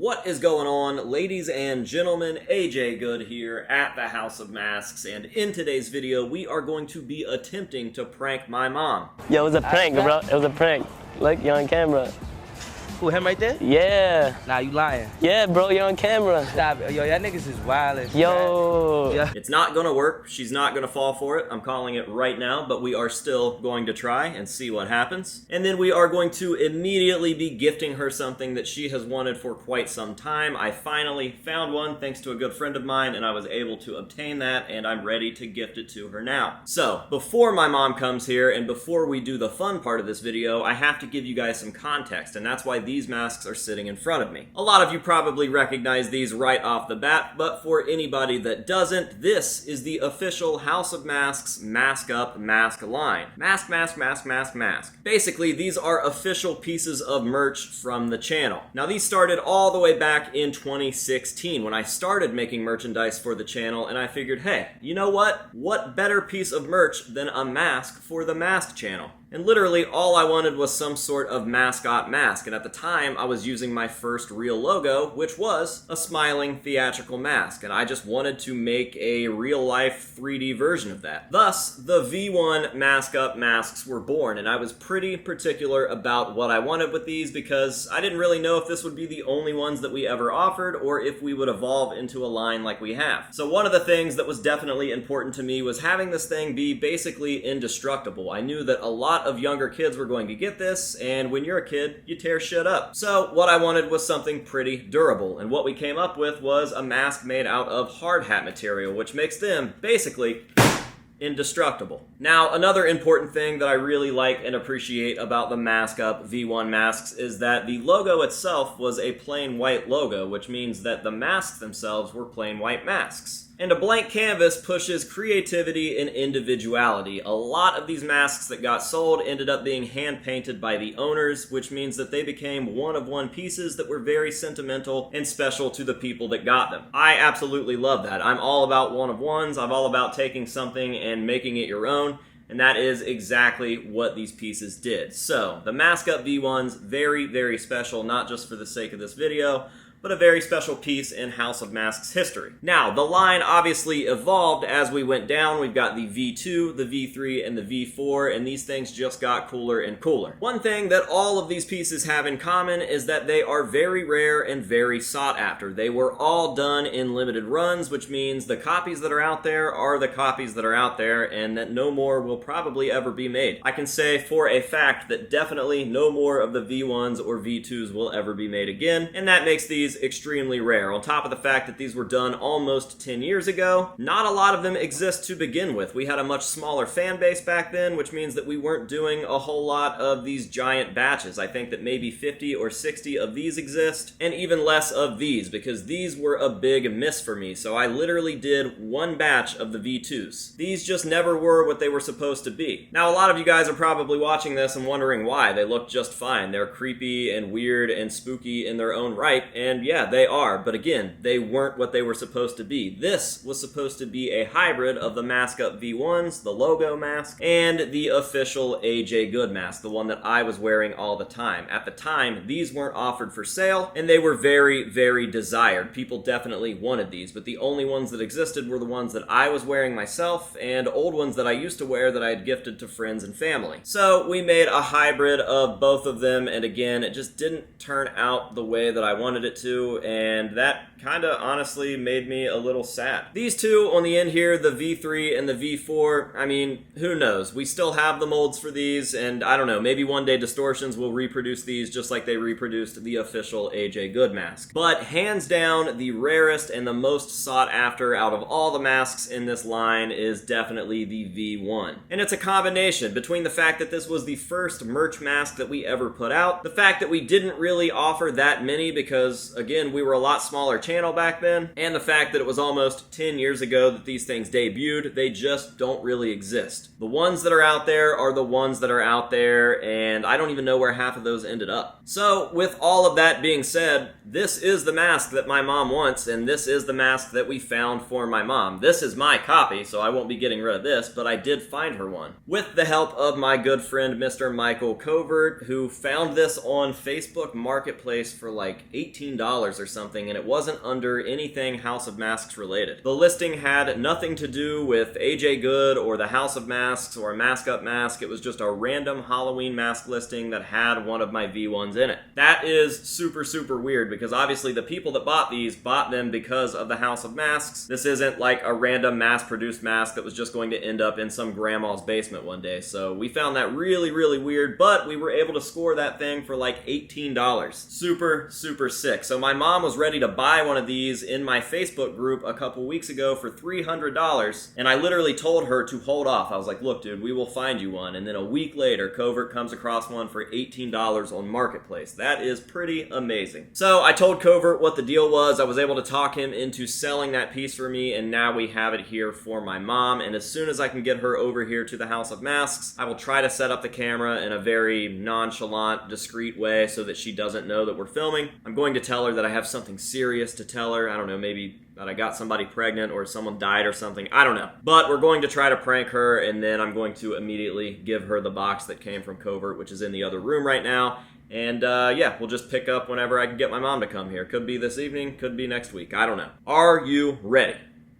What is going on, ladies and gentlemen? AJ Good here at the House of Masks, and in today's video we are going to be attempting to prank my mom. Yo, it was a prank, bro. It was a prank. Look, you're on camera. Who, him right there? Yeah. Nah, you lying. Yeah, bro, you're on camera. Stop it. Yo, y'all niggas is wild as Yo. Yeah. It's not gonna work. She's not gonna fall for it. I'm calling it right now, but we are still going to try and see what happens. And then we are going to immediately be gifting her something that she has wanted for quite some time. I finally found one thanks to a good friend of mine, and I was able to obtain that, and I'm ready to gift it to her now. So, before my mom comes here, and before we do the fun part of this video, I have to give you guys some context, and that's why these masks are sitting in front of me. A lot of you probably recognize these right off the bat, but for anybody that doesn't, this is the official House of Masks Mask Up Mask line. Mask, mask, mask, mask, mask. Basically, these are official pieces of merch from the channel. Now, these started all the way back in 2016 when I started making merchandise for the channel, and I figured, hey, you know what? What better piece of merch than a mask for the Mask channel? And literally, all I wanted was some sort of mascot mask, and at the time, I was using my first real logo, which was a smiling theatrical mask, and I just wanted to make a real-life 3D version of that. Thus, the V1 Mask Up masks were born, and I was pretty particular about what I wanted with these because I didn't really know if this would be the only ones that we ever offered, or if we would evolve into a line like we have. So one of the things that was definitely important to me was having this thing be basically indestructible. I knew that a lot of younger kids were going to get this, and when you're a kid, you tear shit up. So what I wanted was something pretty durable, and what we came up with was a mask made out of hard hat material, which makes them basically indestructible. Now, another important thing that I really like and appreciate about the Mask Up V1 masks is that the logo itself was a plain white logo, which means that the masks themselves were plain white masks. And a blank canvas pushes creativity and individuality. A lot of these masks that got sold ended up being hand-painted by the owners, which means that they became one-of-one pieces that were very sentimental and special to the people that got them. I absolutely love that. I'm all about one-of-ones. I'm all about taking something and making it your own. And that is exactly what these pieces did. So, the Mask Up V1s, very, very special, not just for the sake of this video, but a very special piece in House of Masks history. Now, the line obviously evolved as we went down. We've got the V2, the V3, and the V4, and these things just got cooler and cooler. One thing that all of these pieces have in common is that they are very rare and very sought after. They were all done in limited runs, which means the copies that are out there are the copies that are out there, and that no more will probably ever be made. I can say for a fact that definitely no more of the V1s or V2s will ever be made again, and that makes these extremely rare. On top of the fact that these were done almost 10 years ago, not a lot of them exist to begin with. We had a much smaller fan base back then, which means that we weren't doing a whole lot of these giant batches. I think that maybe 50 or 60 of these exist, and even less of these, because these were a big miss for me. So I literally did one batch of the V2s. These just never were what they were supposed to be. Now, a lot of you guys are probably watching this and wondering why. They look just fine. They're creepy and weird and spooky in their own right, and yeah, they are, but again, they weren't what they were supposed to be. This was supposed to be a hybrid of the Mask Up V1s, the logo mask, and the official AJ Good mask, the one that I was wearing all the time. At the time, these weren't offered for sale, and they were very, very desired. People definitely wanted these, but the only ones that existed were the ones that I was wearing myself, and old ones that I used to wear that I had gifted to friends and family. So we made a hybrid of both of them, and again, it just didn't turn out the way that I wanted it to, and that kind of honestly made me a little sad. These two on the end here, the V3 and the V4, I mean, who knows? We still have the molds for these, and I don't know, maybe one day Distortions will reproduce these just like they reproduced the official AJ Good mask. But hands down, the rarest and the most sought after out of all the masks in this line is definitely the V1. And it's a combination between the fact that this was the first merch mask that we ever put out, the fact that we didn't really offer that many because, again, we were a lot smaller channel back then, and the fact that it was almost 10 years ago that these things debuted. They just don't really exist. The ones that are out there are the ones that are out there, and I don't even know where half of those ended up. So, with all of that being said, this is the mask that my mom wants, and this is the mask that we found for my mom. This is my copy, so I won't be getting rid of this, but I did find her one. With the help of my good friend, Mr. Michael Covert, who found this on Facebook Marketplace for like $18. $18 or something, and it wasn't under anything House of Masks related. The listing had nothing to do with AJ Good or the House of Masks or a Mask Up mask. It was just a random Halloween mask listing that had one of my V1s in it. That is super, super weird because obviously the people that bought these bought them because of the House of Masks. This isn't like a random mass-produced mask that was just going to end up in some grandma's basement one day. So we found that really, really weird, but we were able to score that thing for like $18. Super, super sick. So my mom was ready to buy one of these in my Facebook group a couple weeks ago for $300, and I literally told her to hold off. I was like, look, dude, we will find you one. And then a week later, Covert comes across one for $18 on Marketplace. That is pretty amazing. So I told Covert what the deal was. I was able to talk him into selling that piece for me, and now we have it here for my mom. And as soon as I can get her over here to the House of Masks, I will try to set up the camera in a very nonchalant, discreet way so that she doesn't know that we're filming. I'm going to tell her that I have something serious to tell her. I don't know, maybe that I got somebody pregnant or someone died or something. I don't know. But we're going to try to prank her, and then I'm going to immediately give her the box that came from Covert, which is in the other room right now. And yeah, we'll just pick up whenever I can get my mom to come here. Could be this evening, could be next week. I don't know. Are you ready?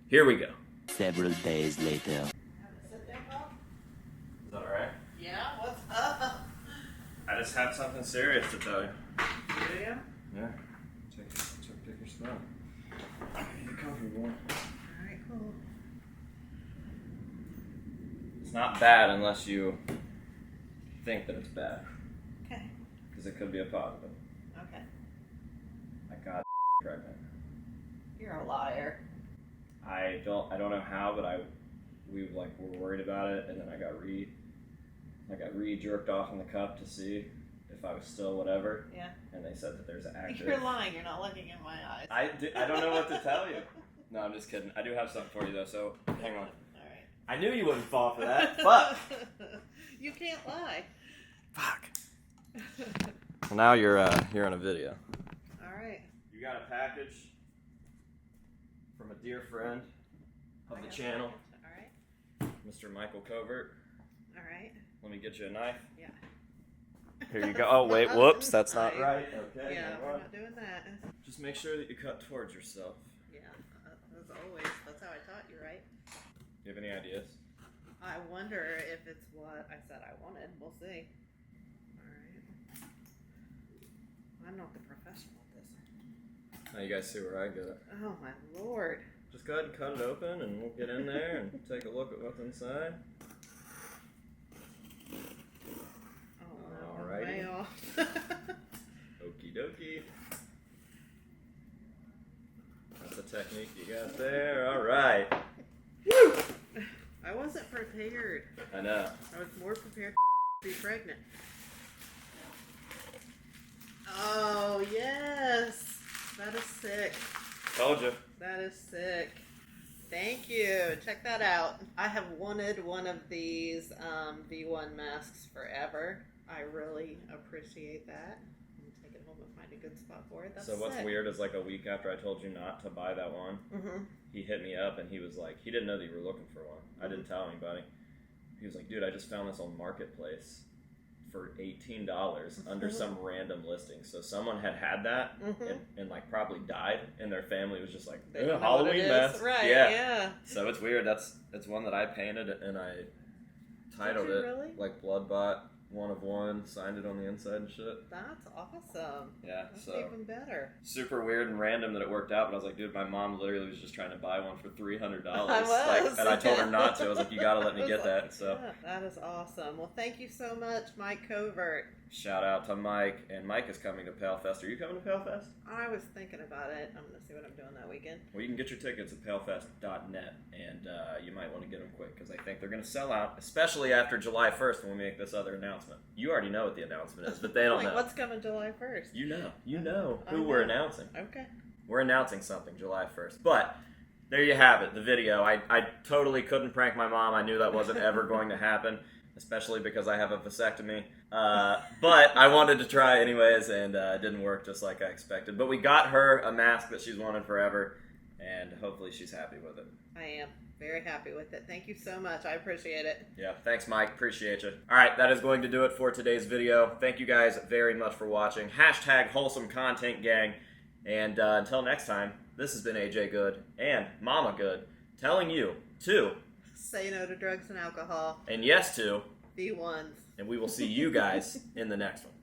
Here we go. Several days later. Is that alright? Yeah, what's up? I just have something serious to tell you. Do you? Yeah. Take your spot. You're comfortable. Alright, cool. It's not bad unless you think that it's bad. Okay. Because it could be a positive. Okay. I got pregnant. You're a liar. I don't know how, but we were worried about it, and then I got re-jerked off in the cup to see if I was still whatever. Yeah. And they said that there's an active. You're lying. You're not looking in my eyes. I don't know what to tell you. No, I'm just kidding. I do have something for you though, so hang on. Alright. I knew you wouldn't fall for that. Fuck. You can't lie. Fuck. Well, now you're on a video. Alright. You got a package from a dear friend of the channel, Alright. Mr. Michael Covert. Alright. Let me get you a knife. Yeah. Here you go. Oh, wait, whoops, that's not right. Okay, Yeah, hang we're on. not doing that. Just make sure that you cut towards yourself. Yeah, as always. That's how I taught you, right? Do you have any ideas? I wonder if it's what I said I wanted. We'll see. Alright. I'm not the professional at this. Now you guys see where I get it. Oh my lord. Just go ahead and cut it open and we'll get in there and take a look at what's inside. Oh, no, Alrighty. way off. Okie dokie. That's the technique you got there. Alright. I wasn't prepared. I know. I was more prepared to be pregnant. Oh, yes. That is sick. Told you. That is sick. Thank you. Check that out. I have wanted one of these V1 masks forever. I really appreciate that. I'm gonna take it home and find a good spot for it. That's So what's sick. weird is like a week after I told you not to buy that one, he hit me up and he was like, he didn't know that you were looking for one. I didn't tell anybody. He was like, dude, I just found this on Marketplace for $18 under some random listing. So someone had that and like probably died, and their family was just like, They don't know what Halloween it is. mask. Right, Yeah. yeah. So it's weird. It's one that I painted and I titled Did you it really? like Bloodbot 1 of 1, signed it on the inside and shit. That's awesome. Yeah, That's so even better. super weird and random that it worked out, but I was like, dude, my mom literally was just trying to buy one for $300. I was. Like, and I told her not to. I was like, you gotta let me I was get like, that. So yeah, that is awesome. Well, thank you so much, Mike Covert. shout out to Mike, and Mike is coming to PaleFest. Are you coming to PaleFest? I was thinking about it. I'm going to see what I'm doing that weekend. Well, you can get your tickets at palefest.net, and you might want to get them quick because I think they're going to sell out, especially after July 1st when we make this other announcement. You already know what the announcement is, but they don't Like, know. what's coming July 1st? You know I who know. we're announcing. Okay. We're announcing something July 1st. But there you have it, the video. I totally couldn't prank my mom. I knew that wasn't ever going to happen, especially because I have a vasectomy. But I wanted to try anyways, and it didn't work just like I expected. But we got her a mask that she's wanted forever, and hopefully she's happy with it. I am very happy with it. Thank you so much. I appreciate it. Yeah, thanks, Mike. Appreciate you. All right, that is going to do it for today's video. Thank you guys very much for watching. #wholesome content gang. And until next time, this has been AJ Good and Mama Good telling you to Say no to drugs and alcohol. and yes to, V1s. and we will see you guys in the next one.